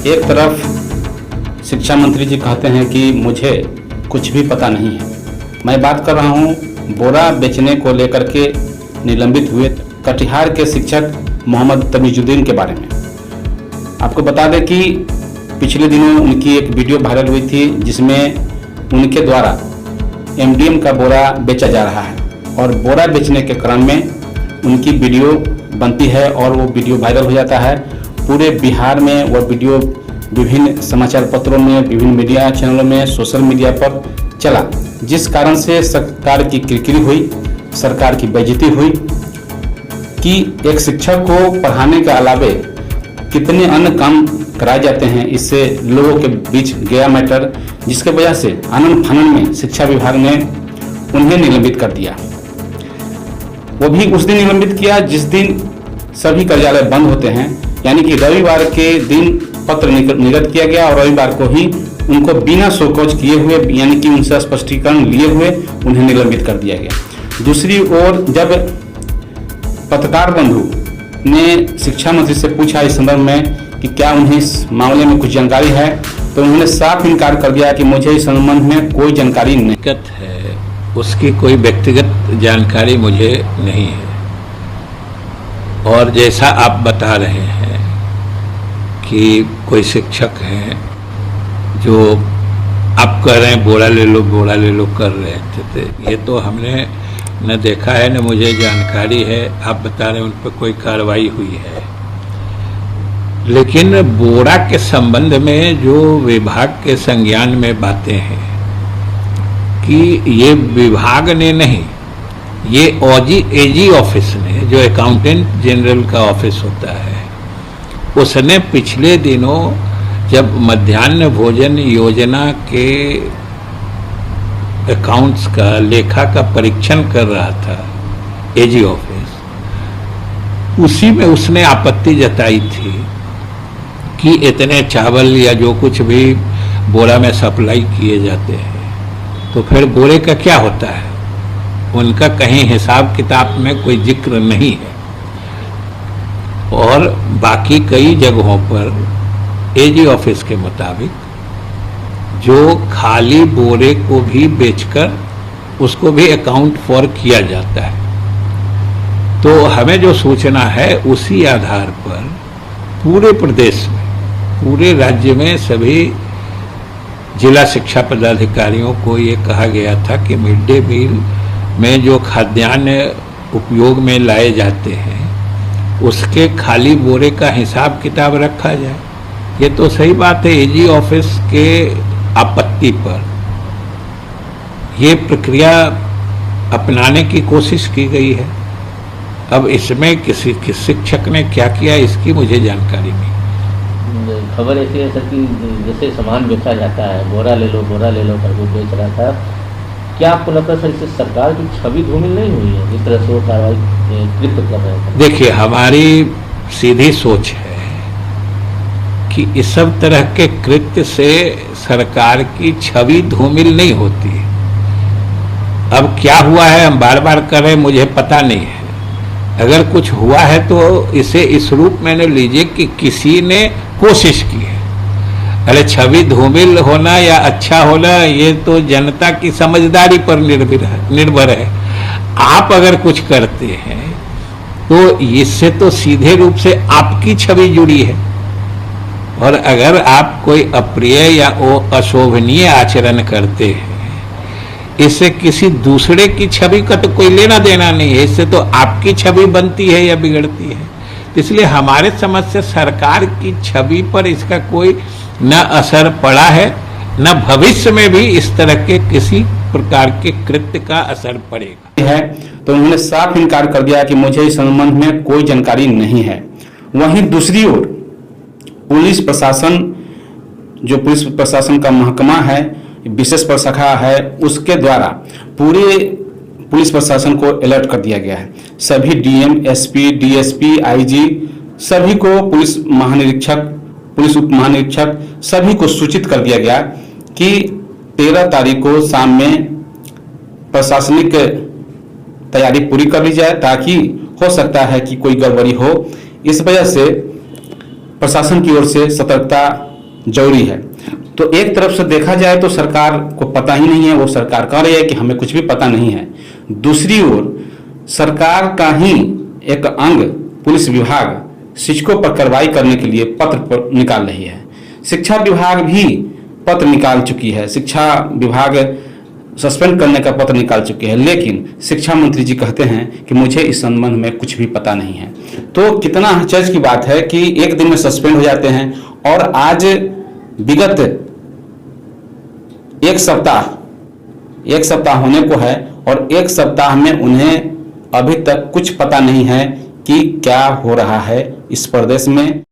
एक तरफ शिक्षा मंत्री जी कहते हैं कि मुझे कुछ भी पता नहीं है। मैं बात कर रहा हूं बोरा बेचने को लेकर के निलंबित हुए कटिहार के शिक्षक मोहम्मद तमीजुद्दीन के बारे में। आपको बता दें कि पिछले दिनों उनकी एक वीडियो वायरल हुई थी जिसमें उनके द्वारा एमडीएम का बोरा बेचा जा रहा है और बोरा बेचने के क्रम में उनकी वीडियो बनती है और वो वीडियो वायरल हो जाता है। पूरे बिहार में वो वीडियो विभिन्न समाचार पत्रों में, विभिन्न मीडिया चैनलों में, सोशल मीडिया पर चला, जिस कारण से सरकार की किरकिरी हुई, सरकार की बेइज्जती हुई कि एक शिक्षक को पढ़ाने के अलावे कितने अन्य काम कराए जाते हैं। इससे लोगों के बीच गया मैटर, जिसके वजह से आनन फानन में शिक्षा विभाग ने उन्हें निलंबित कर दिया। वो भी उस दिन निलंबित किया जिस दिन सभी कार्यालय बंद होते हैं, यानी कि रविवार के दिन पत्र निर्गत किया गया और रविवार को ही उनको बिना शोकॉज किए हुए, यानी कि उनसे स्पष्टीकरण लिए हुए उन्हें निलंबित कर दिया गया। दूसरी ओर जब पत्रकार बंधु ने शिक्षा मंत्री से पूछा इस संदर्भ में कि क्या उन्हें इस मामले में कुछ जानकारी है, तो उन्होंने साफ इनकार कर दिया कि मुझे इस संबंध में कोई जानकारी नहीं है। उसकी कोई व्यक्तिगत जानकारी मुझे नहीं है। और जैसा आप बता रहे हैं कि कोई शिक्षक हैं जो आप कह रहे हैं बोरा ले लो कर रहे थे, ये तो हमने न देखा है न मुझे जानकारी है। आप बता रहे हैं उन पर कोई कार्रवाई हुई है, लेकिन बोरा के संबंध में जो विभाग के संज्ञान में बातें हैं कि ये विभाग ने नहीं, ये एजी ऑफिस ने, जो अकाउंटेंट जनरल का ऑफिस होता है, उसने पिछले दिनों जब मध्याह्न भोजन योजना के अकाउंट्स का, लेखा का परीक्षण कर रहा था एजी ऑफिस, उसी में उसने आपत्ति जताई थी कि इतने चावल या जो कुछ भी बोरा में सप्लाई किए जाते हैं, तो फिर बोरे का क्या होता है, उनका कहीं हिसाब किताब में कोई जिक्र नहीं है। और बाकी कई जगहों पर एजी ऑफिस के मुताबिक जो खाली बोरे को भी बेचकर उसको भी अकाउंट फॉर किया जाता है। तो हमें जो सूचना है उसी आधार पर पूरे प्रदेश में, पूरे राज्य में सभी जिला शिक्षा पदाधिकारियों को ये कहा गया था कि मिड डे मील में जो खाद्यान्न उपयोग में लाए जाते हैं उसके खाली बोरे का हिसाब किताब रखा जाए। ये तो सही बात है, एजी ऑफिस के आपत्ति पर ये प्रक्रिया अपनाने की कोशिश की गई है। अब इसमें किसी शिक्षक ने क्या किया इसकी मुझे जानकारी नहीं। खबर ऐसी है सर कि जैसे सामान बेचा जाता है, बोरा ले लो करके बेच रहा था, क्या आपको लगता है सर इससे सरकार की छवि धूमिल नहीं हुई है जिस तरह से वो कार्रवाई कृत्य कर रहे हैं? देखिए, हमारी सीधी सोच है कि इस सब तरह के कृत्य से सरकार की छवि धूमिल नहीं होती है। अब क्या हुआ है हम बार बार कर रहे हैं, मुझे पता नहीं है। अगर कुछ हुआ है तो इसे इस रूप में न लीजिए कि किसी ने कोशिश की है। अरे छवि धूमिल होना या अच्छा होना ये तो जनता की समझदारी पर निर्भर है। आप अगर कुछ करते हैं तो इससे तो सीधे रूप से आपकी छवि जुड़ी है, और अगर आप कोई अप्रिय या अशोभनीय आचरण करते हैं, इससे किसी दूसरे की छवि का तो कोई लेना देना नहीं है, इससे तो आपकी छवि बनती है या बिगड़ती है। इसलिए हमारे समझ से सरकार की छवि पर इसका कोई न असर पड़ा है, न भविष्य में भी इस तरह के किसी प्रकार के कृत्य का असर पड़ेगा है। तो उन्होंने साफ इनकार कर दिया कि मुझे इस संबंध में कोई जानकारी नहीं है। वहीं दूसरी ओर पुलिस प्रशासन, जो पुलिस प्रशासन का महकमा है, विशेष प्रशाखा है, उसके द्वारा पूरे पुलिस प्रशासन को अलर्ट कर दिया गया है। सभी डीएम, एसपी, डीएसपी, आईजी सभी को, पुलिस महानिरीक्षक, पुलिस उप महानिरीक्षक सभी को सूचित कर दिया गया कि 13 तारीख को शाम में प्रशासनिक तैयारी पूरी कर ली जाए, ताकि हो सकता है कि कोई गड़बड़ी हो। इस वजह से प्रशासन की ओर से सतर्कता जरूरी है। तो एक तरफ से देखा जाए तो सरकार को पता ही नहीं है, वो सरकार कह रही है कि हमें कुछ भी पता नहीं है। दूसरी ओर सरकार का ही एक अंग पुलिस विभाग शिक्षकों पर कार्रवाई करने के लिए पत्र निकाल रही है। शिक्षा विभाग भी पत्र निकाल चुकी है, शिक्षा विभाग सस्पेंड करने का पत्र निकाल चुके हैं, लेकिन शिक्षा मंत्री जी कहते हैं कि मुझे इस संबंध में कुछ भी पता नहीं है। तो कितना आश्चर्य की बात है कि एक दिन में सस्पेंड हो जाते हैं और आज विगत एक सप्ताह होने को है और एक सप्ताह में उन्हें अभी तक कुछ पता नहीं है कि क्या हो रहा है इस प्रदेश में।